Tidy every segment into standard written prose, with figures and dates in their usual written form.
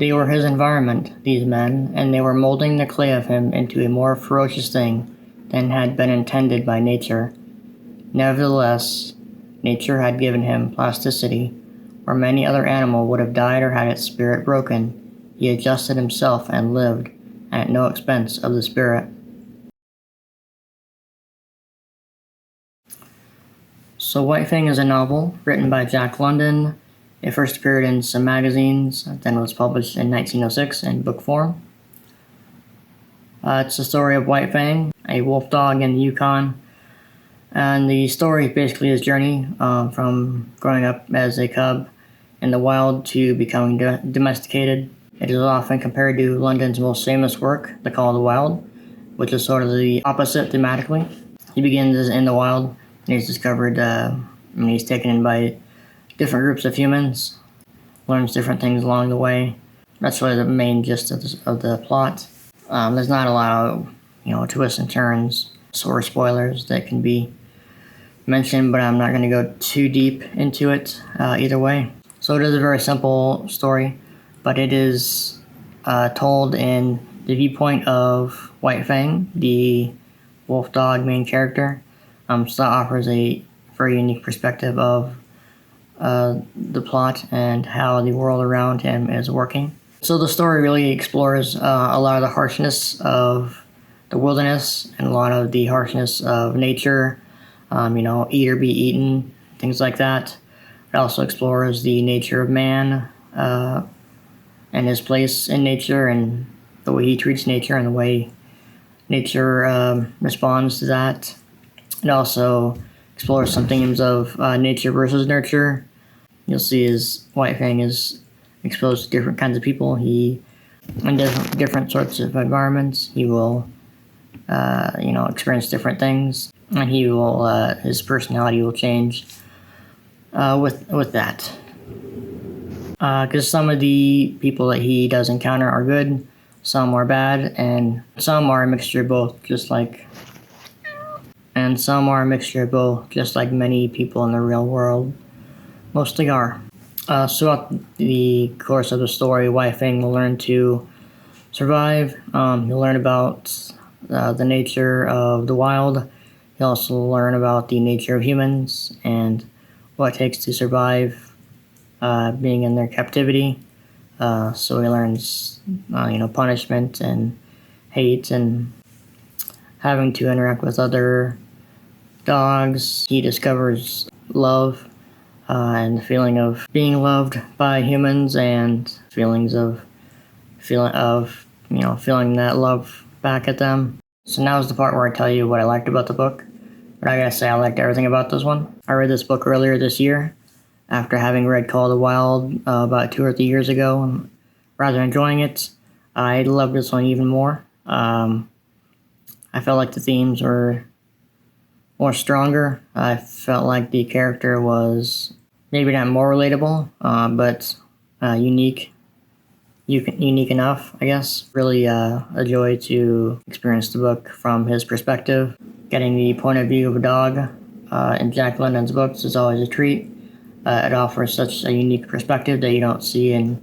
They were his environment, these men, and they were molding the clay of him into a more ferocious thing than had been intended by nature. Nevertheless, nature had given him plasticity. Where many other animal would have died or had its spirit broken, he adjusted himself and lived, and at no expense of the spirit. So White Fang is a novel written by Jack London. It first appeared in some magazines, then was published in 1906 in book form. It's the story of White Fang, a wolf dog in the Yukon. And the story is basically his journey from growing up as a cub in the wild to becoming domesticated. It is often compared to London's most famous work, The Call of the Wild, which is sort of the opposite thematically. He begins in the wild, and he's discovered, he's taken in by different groups of humans, learns different things along the way. That's really the main gist of the plot. There's not a lot of, twists and turns or spoilers that can be mentioned, but I'm not going to go too deep into it either way. So it is a very simple story, but it is told in the viewpoint of White Fang, the wolf dog main character. So that offers a very unique perspective of the plot and how the world around him is working. So the story really explores a lot of the harshness of the wilderness and a lot of the harshness of nature, eat or be eaten, things like that. It also explores the nature of man and his place in nature and the way he treats nature and the way nature responds to that. It also explores some themes of nature versus nurture. You'll see as White Fang is exposed to different kinds of people. In different sorts of environments, he will, experience different things, and his personality will change with that. Because some of the people that he does encounter are good, some are bad, and some are a mixture of both, just like many people in the real world mostly are. Throughout the course of the story, White Fang will learn to survive. He'll learn about the nature of the wild. He'll also learn about the nature of humans and what it takes to survive being in their captivity. So he learns, punishment and hate and having to interact with other dogs. He discovers love and the feeling of being loved by humans and feeling that love back at them. So now is the part where I tell you what I liked about the book. But I gotta say, I liked everything about this one. I read this book earlier this year after having read Call of the Wild about 2 or 3 years ago, and rather enjoying it. I loved this one even more. I felt like the themes were more stronger. I felt like the character was maybe not more relatable, but unique enough, I guess. Really a joy to experience the book from his perspective. Getting the point of view of a dog in Jack London's books is always a treat. It offers such a unique perspective that you don't see in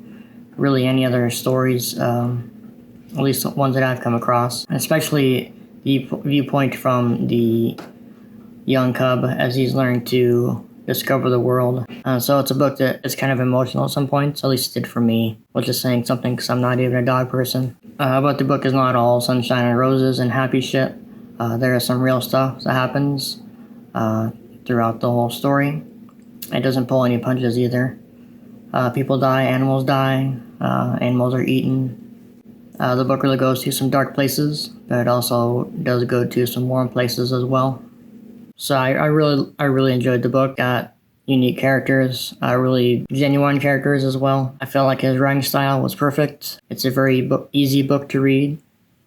really any other stories, at least ones that I've come across. And especially the viewpoint from the young cub as he's learning to discover the world. So it's a book that is kind of emotional at some points, at least it did for me, which is saying something because I'm not even a dog person. But the book is not all sunshine and roses and happy shit. There is some real stuff that happens throughout the whole story. It doesn't pull any punches either. People die, animals die, animals are eaten. The book really goes to some dark places, but it also does go to some warm places as well. So I really enjoyed the book. Got unique characters, really genuine characters as well. I felt like his writing style was perfect. It's a very easy book to read,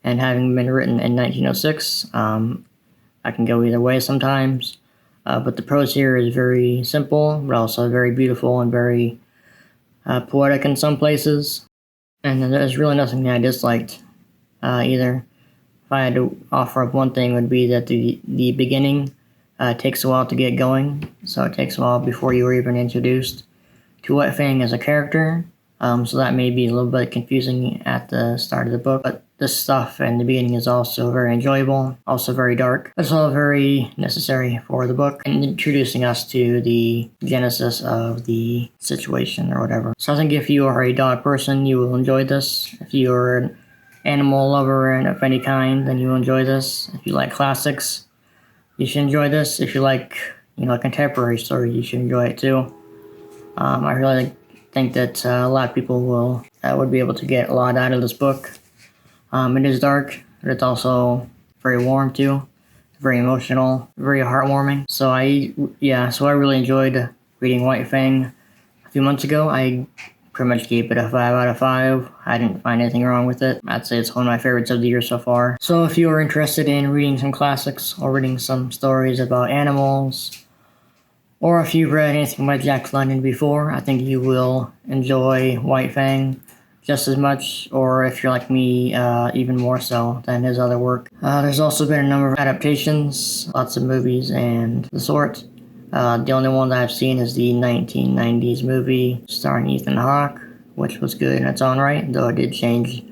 and having been written in 1906, I can go either way sometimes. But the prose here is very simple, but also very beautiful and very poetic in some places. And there's really nothing that I disliked either. If I had to offer up one thing, it would be that the beginning takes a while to get going, so it takes a while before you were even introduced to White Fang as a character. So that may be a little bit confusing at the start of the book, but this stuff in the beginning is also very enjoyable, also very dark, but it's all very necessary for the book and introducing us to the genesis of the situation or whatever. So I think if you are a dog person, you will enjoy this. If you're an animal lover and of any kind, then you will enjoy this. If you like classics, you should enjoy this. If you like, a contemporary story, you should enjoy it too. I really think that a lot of people would be able to get a lot out of this book. It is dark, but it's also very warm too, very emotional, very heartwarming. So I really enjoyed reading White Fang a few months ago. I pretty much gave it a 5 out of 5. I didn't find anything wrong with it. I'd say it's one of my favorites of the year so far. So if you are interested in reading some classics or reading some stories about animals, or if you've read anything by Jack London before, I think you will enjoy White Fang just as much, or if you're like me, even more so than his other work. There's also been a number of adaptations, lots of movies and the sort. The only one that I've seen is the 1990s movie starring Ethan Hawke, which was good in its own right, though it did change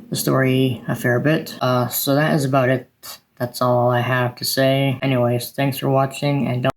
the story a fair bit. So that is about it. That's all I have to say. Anyways, thanks for watching, and don't